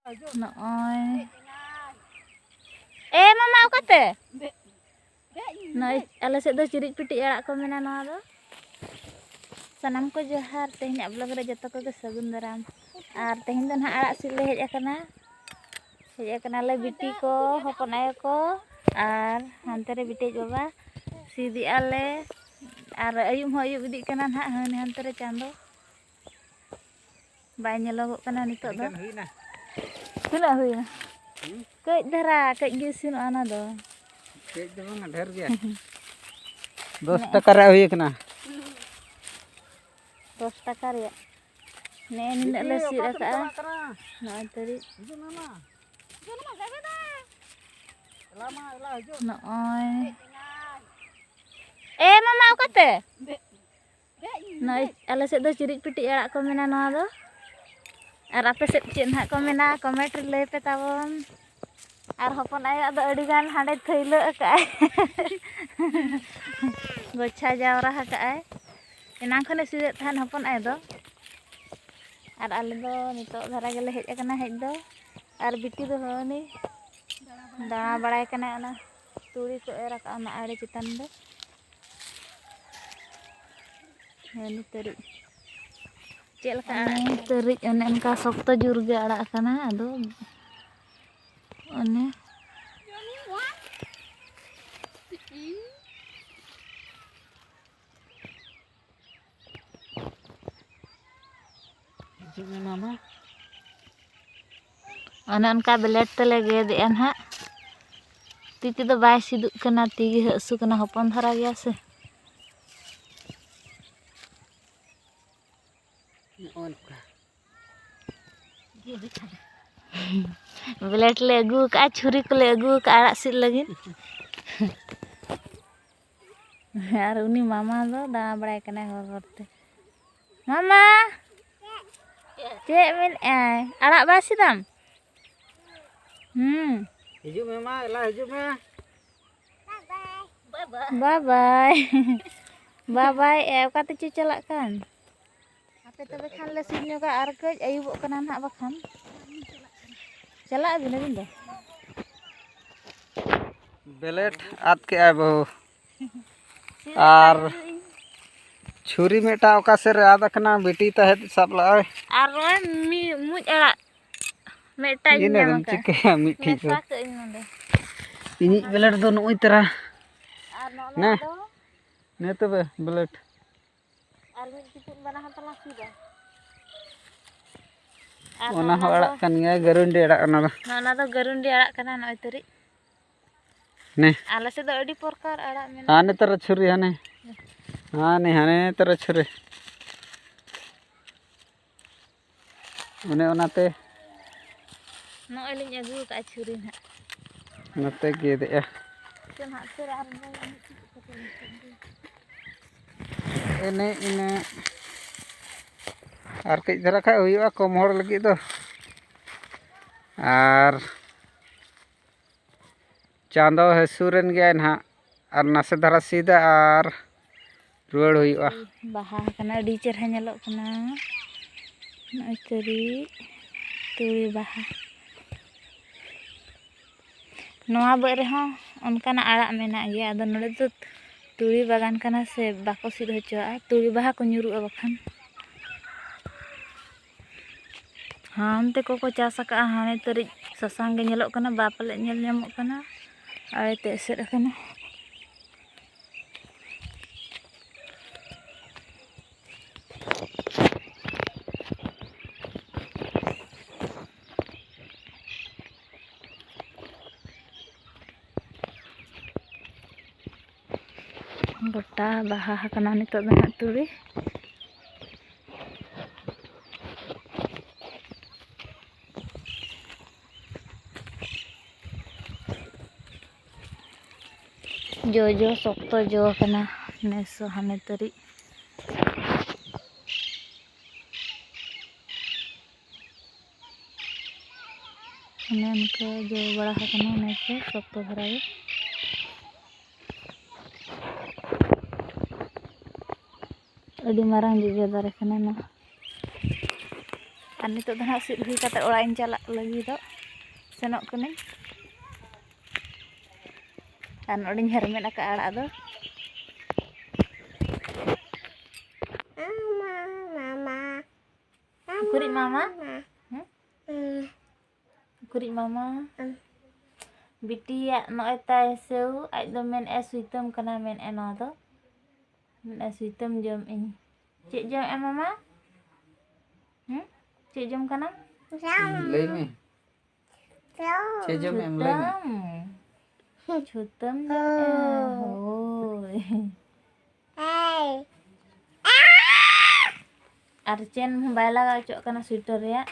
Noi. Mama okate? Noi ala sed do cirik pitik arak ko mena noa do. Sanam ko johar tehnya blog re joto ko sagun daram. Ar tehin do nah arak sil le hej akana. Hej akana le biti ko hopon ayo ko ar hante re biti baba sidi ale ar ayum ho ayub idik kana nah hani hante re chando. Bay nyelogok kana nitok do. Tuna huina. Kej dhara kej gisin ana do. Kej do bang ढेर गया 10 टका रे हुई कना 10 टका रे ने निन ले सी रका ना तरी नoi mama okate noi ala sed do cirik pitik arak ko mena noa do ar ape sed cid nah ko mena comment re lay pe tabon ar hopon ayo ado adi gan hande thailo akai gocha jawra akai enang khone sidet than hopon ayo do ar ale do nitok dhara gele hej akana hej do ar biti do honi dana baray kana ona turi ko era ka ona are citan do ini teri cel ka teri one enka sokto jurga arak kana ado one mama one onka belet tele gede en ha titi do bay siduk kana tigi hasu kana hopon dhara gya se belet le agu ka छुरी को ले agu ka arak sil lagin ar uni mama do da baray kana gorte mama cek min arak basi dam hijau mama elah hijau me bye bye bye bye okate cu calak kan ape tobe khan le sinyo ka ar kej ayubok kana nah bakhan calak bin do ballot आद के आए बहु are छुरी Meta ओका से आद कना बेटी तहत सब लाए ar mi muj arak meta इने nya दम maka चिके मिठी जो meta ke nonde इनी बेलेट दो नोई तरा ar no ना do ने तबे ballot ar mi tipun bana hantala sida ओना हो अड़क कन गया गरुंडी अड़क ना do garundi arak kana noi teri ने ala se do adi porkar arak mena हाने तरा छुरी हाने तरा छुरी उन्हें ओनाते no elin agu ka छुरी nah नते गे दे chen ha ser ar इने आर कई धरा खा हुआ कम हर लगी दो आर चांदो हसूरन गया ना आर नासे धरा सीधा आर रुआड़ हुआ baha kana adi cerha nyelok kana noi teri turi baha noa bo rehon onkana arak mena gya ado node to turi bagan kana se bako sid hocoa turi baha ko nyuru'a bakhan hante koko cas aka hane teri sasang ge nyelok kana bapale nyel nyamok kana are te set kana gota baha kana nitok do nah turi jojo sokto jo kana neso hane teri hane unka jo bada kana neso sokto dhara ge adi marang juga dare kana na Ar nitok do hang sid hui kate orak ing chalak lagidok. Senok kani. Ar noding hermet aka arak do. Kurit mama? Kurit mama? Biti ya noy tai seu ai do men es hitam kana men eno do. Men es hitam jom ing. Cik jom mama? Cik jom kana? Lấy mày. Chị jom em lấy mày. Chutam hoi. Archen bay laga cok kana sweater ya.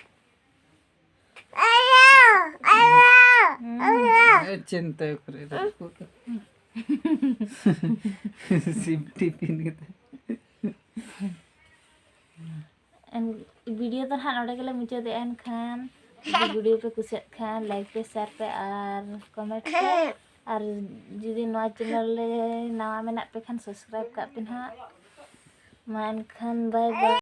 चिंता करे सिफ्टी pin gitu. Video तो हाँ नोड़े के लिए मुझे then Khan video पे कुछ Khan like पे शेयर पे और कमेंट पे और जुदी नवा चैनल ले नवा में ना पे खान सब्सक्राइब कर पिन हाँ मान खान बाय बाय।